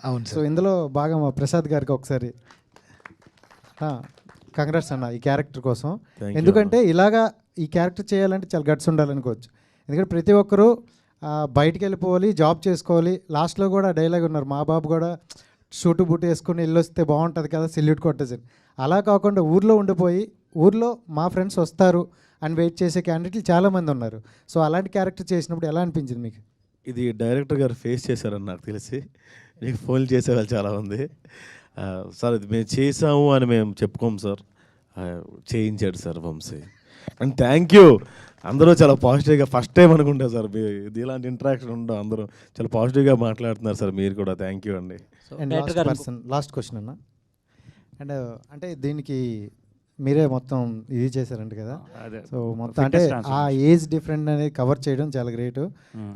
అవును so sir. ఇందులో బాగా మా ప్రసాద్ గారికి ఒకసారి కంగ్రాట్స్ అన్న ఈ క్యారెక్టర్ కోసం. Thank you ఎందుకంటే ఇలాగా ఈ క్యారెక్టర్ చేయాలంటే చాలా గట్స్ ఉండాలనుకోవచ్చు. ఎందుకంటే ప్రతి ఒక్కరూ బయటికి వెళ్ళిపోవాలి, జాబ్ చేసుకోవాలి. లాస్ట్లో కూడా డైలాగ్ ఉన్నారు, మా బాబు కూడా షూటు బూట్ వేసుకుని వెళ్ళొస్తే బాగుంటుంది కదా సెల్యూట్ కొట్టేసి. అలా కాకుండా ఊర్లో ఉండిపోయి ఊర్లో మా ఫ్రెండ్స్ వస్తారు అని వెయిట్ చేసే క్యాండిడేట్లు చాలామంది ఉన్నారు. సో అలాంటి క్యారెక్టర్ చేసినప్పుడు ఎలా అనిపించింది మీకు? ఇది డైరెక్టర్ గారు ఫేస్ చేశారని నాకు తెలిసి, మీకు ఫోన్లు చేసేవాళ్ళు చాలామంది. సార్ ఇది మేము చేసాము అని మేము చెప్పుకోము సార్, చేయించాడు sir Vamsi. And thank you, అందరూ చాలా పాజిటివ్గా ఫస్ట్ టైం అనుకుంటా సార్ ఇది ఇలాంటి ఇంటరాక్షన్ ఉండవు, అందరూ చాలా పాజిటివ్గా మాట్లాడుతున్నారు సార్, మీరు కూడా థ్యాంక్ యూ అండి. అండ్ లాస్ట్ క్వశ్చన్ అన్న, అండ్ అంటే దీనికి మీరే మొత్తం ఇది చేశారంట కదా, సో మొత్తం అంటే ఆ ఏజ్ డిఫరెంట్ అనేది కవర్ చేయడం చాలా గ్రేట్.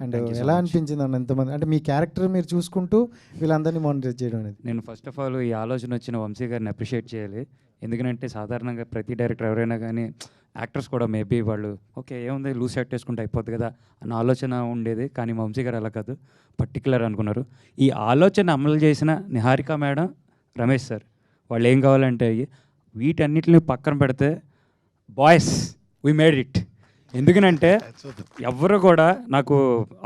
అండ్ ఎలా అనిపించింది అన్న ఎంతమంది అంటే మీ క్యారెక్టర్ మీరు చూసుకుంటూ వీళ్ళందరినీ మానిటర్ చేయడం అనేది? నేను ఫస్ట్ ఆఫ్ ఆల్ ఈ ఆలోచన వచ్చిన వంశీ గారిని అప్రిషియేట్ చేయాలి. ఎందుకంటే సాధారణంగా ప్రతి డైరెక్టర్ ఎవరైనా కానీ యాక్టర్స్ కూడా మేబీ వాళ్ళు ఓకే ఏముంది లూజ్ షర్ట్ వేసుకుంటే అయిపోద్ది కదా అన్న ఆలోచన ఉండేది. కానీ మా వంశీ గారు అలా కాదు, పర్టికులర్ అనుకున్నారు. ఈ ఆలోచన అమలు చేసిన నిహారిక మేడం, రమేష్ సార్, వాళ్ళు ఏం కావాలంటే వీటన్నిటిని పక్కన పెడితే బాయ్స్ వీ మేడ్ ఇట్. ఎందుకనంటే ఎవరు కూడా నాకు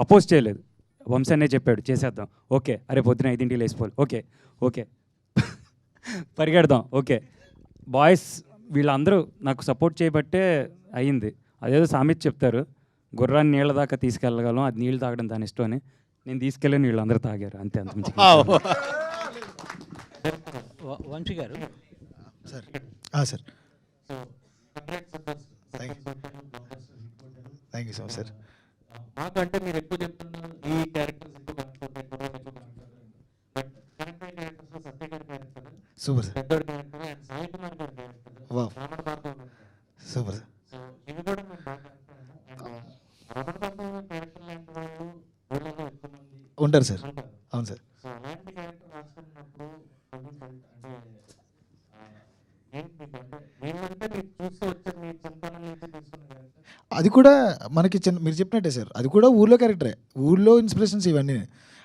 అపోజ్ చేయలేదు. వంశీ అనే చెప్పాడు చేసేద్దాం, ఓకే అరే పొద్దున 5 లేచిపోవాలి, ఓకే ఓకే పరిగెడదాం, ఓకే. బాయ్స్ వీళ్ళందరూ నాకు సపోర్ట్ చేయబట్టే అయ్యింది. అదేదో సామెత చెప్తారు, గుర్రాన్ని నీళ్ళ దాకా తీసుకెళ్ళగలం, అది నీళ్ళు తాగడం దాని ఇష్టం అని. నేను తీసుకెళ్ళని వీళ్ళందరూ తాగారు, అంతే. అంతమించి Vamsi garu sir. Sir thank you so much sir. మాకంటే మీరు ఎక్కువ చెప్తున్నారు ఈ క్యారెక్టర్స్ సూపర్ సార్. పెద్దోడి క్యారెక్టర్ అండ్ సాయి కుమార్ గారి character wow Ramana Bhargav super sir. So ఇవి కూడా మేము బాగా రమణ భార్గవ్ క్యారెక్టర్ లాంటి వాళ్ళు ఊళ్ళలో ఎక్కువ మంది ఉంటారు సార్. ఉంటారు. అవును సార్. సో అలాంటి క్యారెక్టర్ రాసుకున్నప్పుడు ఏంటి మీకు అంటే ఏంటంటే మీరు చూస్తూ వచ్చారు, మీ చింతన నుంచి తీసుకున్న క్యారెక్టర్ అది కూడా మనకి మీరు చెప్పినట్టే సార్, అది కూడా ఊళ్ళో క్యారెక్టరే, ఊళ్ళో ఇన్స్పిరేషన్స్ ఇవన్నీ.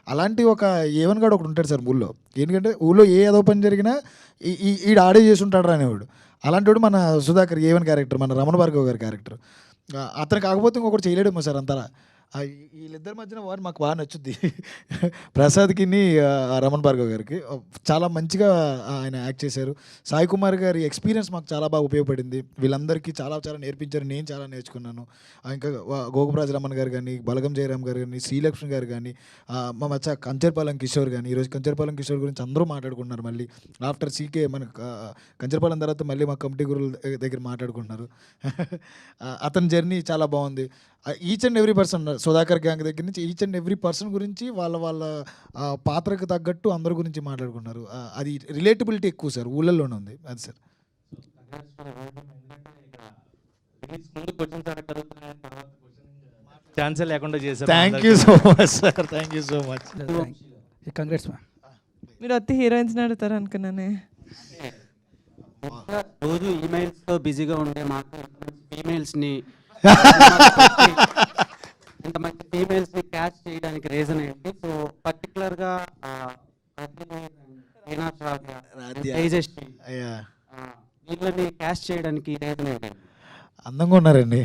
అలాంటి ఒక ఏవన్ గాడు ఒకటి ఉంటాడు సార్ ఊళ్ళో. ఎందుకంటే ఊళ్ళో ఏ ఏదో పని జరిగినా ఈడ ఆడే చేసి ఉంటాడు అనేవాడు. అలాంటి వాడు మన సుధాకర్ ఏవన్ క్యారెక్టర్, మన రమణ భార్గవ్ గారి క్యారెక్టర్. అతను కాకపోతే ఇంకొకటి చేయలేడేమో సార్ అంతలా. వీళ్ళిద్దరి మధ్యన వారు మాకు బాగా నచ్చుద్ది. ప్రసాద్కి రమణ భార్గవ్ గారికి చాలా మంచిగా ఆయన యాక్ట్ చేశారు. సాయి కుమార్ గారి ఎక్స్పీరియన్స్ మాకు చాలా బాగా ఉపయోగపడింది. వీళ్ళందరికీ చాలా చాలా నేర్పించారు, నేను చాలా నేర్చుకున్నాను. ఇంకా గోగురాజ రమణ గారు కానీ, బలగం జయరామ్ గారు కానీ, శ్రీలక్ష్మి గారు కానీ, మా మచ్చ కంచర్పాలెం కిషోర్ కానీ. ఈరోజు కంచర్పాలెం కిషోర్ గురించి అందరూ మాట్లాడుకుంటున్నారు. మళ్ళీ ఆఫ్టర్ సీకే మన కంచర్పాలెం తర్వాత మళ్ళీ మా కమిటీ గురువుల దగ్గర మాట్లాడుకుంటున్నారు. అతని జర్నీ చాలా బాగుంది. Each and every person, Sudhakar gang దగ్గర నుంచి ఈచ్ అండ్ ఎవ్రీ పర్సన్ గురించి వాళ్ళ పాత్రకు తగ్గట్టు అందరి గురించి మాట్లాడుకున్నారు. అది రిలేటబిలిటీ ఎక్కువ సార్, ఊళ్ళల్లోనే ఉంది అది సార్. ఛాన్సే లేకుండా చేశారు. Thank you so much sir, thank you so much. Congrats ma'am. మీరు అత్తి హీరోయిన్స్ అడుగుతారు అనుకున్నానే. రోజు ఈమెయిల్స్తో బిజీగా ఉండే మాకు ఫీమేల్స్ని ఇంతమంది ఫీమేల్స్ని క్యాచ్ చేయడానికి రీజన్ ఏంటి? సో పర్టికులర్గా వీళ్ళని క్యాచ్ చేయడానికి రీజన్ ఏంటి? అందంగా ఉన్నారండి.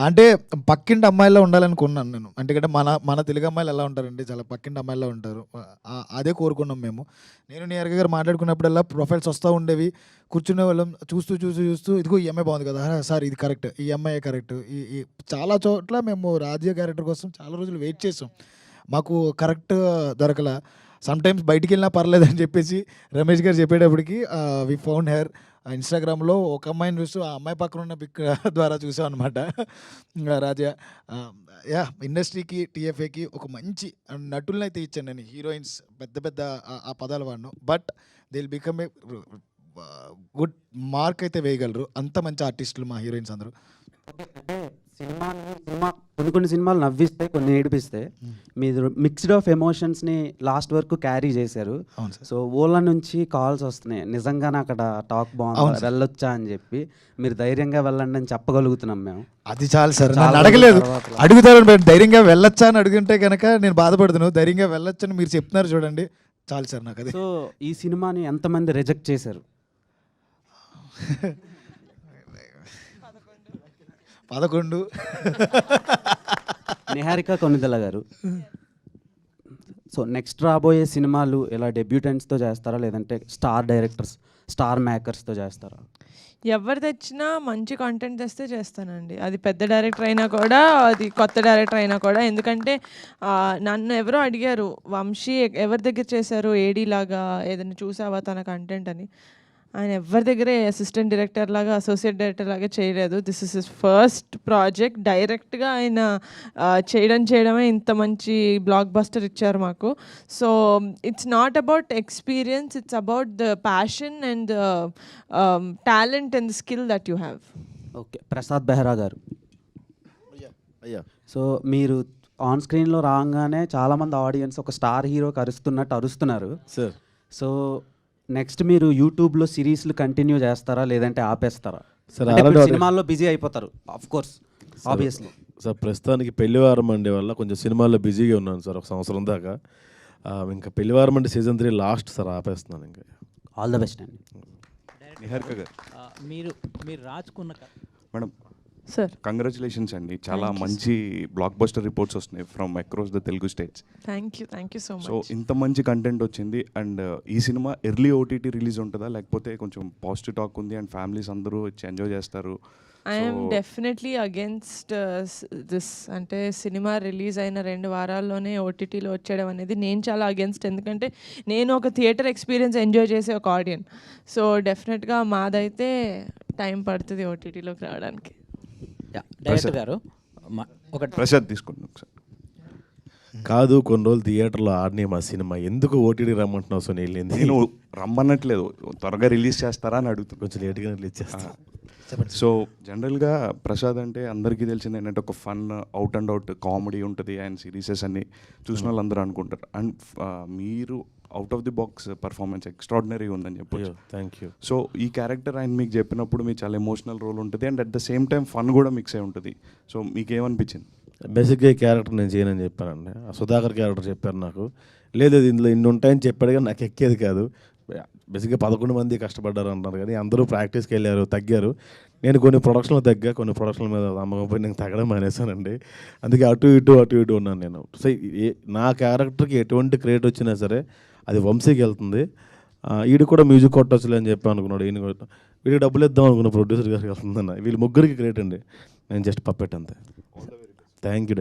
అంటే పక్కింటి అమ్మాయిలా ఉండాలనుకున్నాను నేను. అంటే మన తెలుగు అమ్మాయిలు ఎలా ఉంటారండి, చాలా పక్కింటి అమ్మాయిలా ఉంటారు. అదే కోరుకున్నాం మేము. నేను నిహారిక గారు మాట్లాడుకున్నప్పుడల్లా ప్రొఫైల్స్ వస్తూ ఉండేవి, కూర్చునే వాళ్ళం చూస్తూ ఇదిగో ఈ అమ్మాయి బాగుంది కదా సార్, ఇది కరెక్ట్, ఈ అమ్మాయి కరెక్ట్. ఈ చాలా చోట్ల మేము రాజ్య క్యారెక్టర్ కోసం చాలా రోజులు వెయిట్ చేసాం, మాకు కరెక్ట్ దొరకల. సమ్టైమ్స్ బయటికి వెళ్ళినా పర్లేదని చెప్పేసి రమేష్ గారు చెప్పేటప్పటికి వి ఫౌండ్ హెర్. ఇన్స్టాగ్రామ్లో ఒక అమ్మాయిని చూస్తూ ఆ అమ్మాయి పక్కన ఉన్న పిక్ ద్వారా చూసాం అనమాట. రాజా ఇండస్ట్రీకి టీఎఫ్ఏకి ఒక మంచి నటులను అయితే ఇచ్చాను నేను. హీరోయిన్స్ పెద్ద ఆ పదాలు వాడిను, but they will become a good mark అయితే వేయగలరు. అంత మంచి ఆర్టిస్టులు మా హీరోయిన్స్ అందరూ. అంటే సినిమా కొన్ని సినిమాలు నవ్విస్తాయి, కొన్ని ఏడిపిస్తాయి. మీరు మిక్స్డ్ ఆఫ్ ఎమోషన్స్ని లాస్ట్ వరకు క్యారీ చేశారు. అవును సార్. సో ఊళ్ళ నుంచి కాల్స్ వస్తున్నాయి, నిజంగానే అక్కడ టాక్ అవును బాగుంది, సార్. వెళ్ళొచ్చా అని చెప్పి. మీరు ధైర్యంగా వెళ్ళండి అని చెప్పగలుగుతున్నాం మేము. అది చాలు సార్, చాలా నన్ను అడగలేదు, రోజుల తర్వాత. అడుగుతారు మీరు ధైర్యంగా వెళ్ళొచ్చా అని అడుగుంటే కనుక నేను బాధపడుతున్నాను. ధైర్యంగా వెళ్ళొచ్చు అని మీరు చెప్తున్నారు చూడండి, చాలు సార్ నాకు అది. సో ఈ సినిమాని ఎంతమంది రిజెక్ట్ చేశారు? 11. నిహారిక కొనిదెల గారు. సో నెక్స్ట్ రాబోయే సినిమాలు ఇలా డెబ్యూటెంట్స్తో చేస్తారా, లేదంటే స్టార్ డైరెక్టర్స్, స్టార్ మేకర్స్తో చేస్తారా? ఎవరు తెచ్చినా మంచి కంటెంట్ తెస్తే చేస్తానండి. అది పెద్ద డైరెక్టర్ అయినా కూడా, అది కొత్త డైరెక్టర్ అయినా కూడా. ఎందుకంటే నన్ను ఎవరో అడిగారు, వంశీ ఎవరి దగ్గర చేశారు ఏడీ లాగా, ఏదైనా చూసావా తన కంటెంట్ అని. ఆయన ఎవరి దగ్గరే అసిస్టెంట్ డైరెక్టర్ లాగా, అసోసియేట్ డైరెక్టర్ లాగా చేయలేదు. This is his first project. డైరెక్ట్గా ఆయన చేయడమే ఇంత మంచి బ్లాక్ బస్టర్ ఇచ్చారు మాకు. So it's not about experience, it's about the passion and the talent and the skill that you have. Okay, Prasad Behra గారు. అయ్యా సో మీరు ఆన్ స్క్రీన్లో రాగానే చాలామంది ఆడియన్స్ ఒక స్టార్ హీరోకి అరుస్తున్నట్టు అరుస్తున్నారు. సార్. సో నెక్స్ట్ మీరు యూట్యూబ్లో సిరీస్లు కంటిన్యూ చేస్తారా, లేదంటే ఆపేస్తారా? సార్ అంటే ఇప్పుడు ఆల్రెడీ సినిమాల్లో బిజీ అయిపోతారు, ఆఫ్ కోర్స్, ఆబ్వియస్లీ. సార్ ప్రస్తుతానికి పెళ్లివారం అండే వల్ల కొంచెం సినిమాల్లో బిజీగా ఉన్నాను సార్, ఒక సంవత్సరం దాకా. ఇంకా పెళ్లివారం అంటే సీజన్ 3 లాస్ట్ సార్, ఆపేస్తున్నాను ఇంకా. ఆల్ ద బెస్ట్ అండి. నిహారిక గారు, మీరు రాచుకున్న మేడం సార్, కంగ్రాచులేషన్స్ అండి. చాలా Thank you, మంచి బ్లాక్ బస్టర్ రిపోర్ట్స్ వస్తున్నాయి from across the Telugu states. Thank you so so much. ఇంత మంచి కంటెంట్ వచ్చింది. అండ్ ఈ సినిమా ఎర్లీ ఓటీటీ రిలీజ్ ఉంటుందా, లేకపోతే కొంచెం పాజిటివ్ టాక్ ఉంది అండ్ ఫ్యామిలీస్ అందరూ వచ్చి ఎంజాయ్ చేస్తారు? I'm definitely against this. అంటే సినిమా రిలీజ్ అయిన 2 వారాల్లోనే ఓటీటీలో వచ్చేయడం అనేది నేను చాలా అగేన్స్ట్. ఎందుకంటే నేను ఒక థియేటర్ ఎక్స్పీరియన్స్ ఎంజాయ్ చేసే ఒక ఆడియన్స్. సో డెఫినెట్గా మాదైతే టైం పడుతుంది ఓటీటీలోకి రావడానికి. డైరెక్టర్ గారు ఒక ప్రసాద్ తీసుకోండి ఒకసారి. కాదు, కొన్ని రోజులు థియేటర్లో ఆడినాయి మా సినిమా, ఎందుకు ఓటీటీ రమ్మంటున్నావు సో వెళ్ళింది. నేను రమ్మన్నట్లేదు, త్వరగా రిలీజ్ చేస్తారా అని అడుగుతాను. కొంచెం లేట్గా రిలీజ్ చేస్తాను. సో జనరల్గా ప్రసాద్ అంటే అందరికీ తెలిసింది ఏంటంటే ఒక fun out and out comedy ఉంటుంది, అండ్ సిరీసెస్ అన్ని చూసిన వాళ్ళందరూ అనుకుంటారు. అండ్ మీరు out of the box performance extraordinary ఉందని చెప్పొచ్చు. Thank you. సో ఈ క్యారెక్టర్ ఆయన మీకు చెప్పినప్పుడు మీకు చాలా ఎమోషనల్ రోల్ ఉంటుంది, and at the same time fun కూడా మిక్స్ అయి ఉంటుంది. సో మీకేమనిపించింది? బేసిక్గా ఈ క్యారెక్టర్ నేను చేయనని చెప్పానండి. ఆ సుధాకర్ క్యారెక్టర్ చెప్పారు నాకు. లేదు ఇందులో ఇన్ని ఉంటాయని చెప్పాడు, కానీ నాకు ఎక్కేది కాదు. బేసిక్గా 11 మంది కష్టపడ్డారు అంటున్నారు, కానీ అందరూ ప్రాక్టీస్కి వెళ్ళారు, తగ్గారు. నేను కొన్ని ప్రొడక్షన్లో తగ్గా, కొన్ని ప్రొడక్షన్ల మీద అమ్మకం పోయి నేను తగ్గడం మానేశానండి. అందుకే అటు ఇటు ఉన్నాను నేను. సో నా క్యారెక్టర్కి ఎటువంటి క్రియేట్ వచ్చినా సరే అది వంశీకి వెళ్తుంది. వీడు కూడా మ్యూజిక్ కొట్టొచ్చులే అని చెప్పి అనుకున్నాడు. ఈయన వీడికి డబ్బులు ఇద్దాం అనుకున్న ప్రొడ్యూసర్ గారికి వెళ్తుందన్న. వీళ్ళు ముగ్గురికి క్రియేట్ అండి, నేను జస్ట్ పప్పెట్ అంతే. Thank you.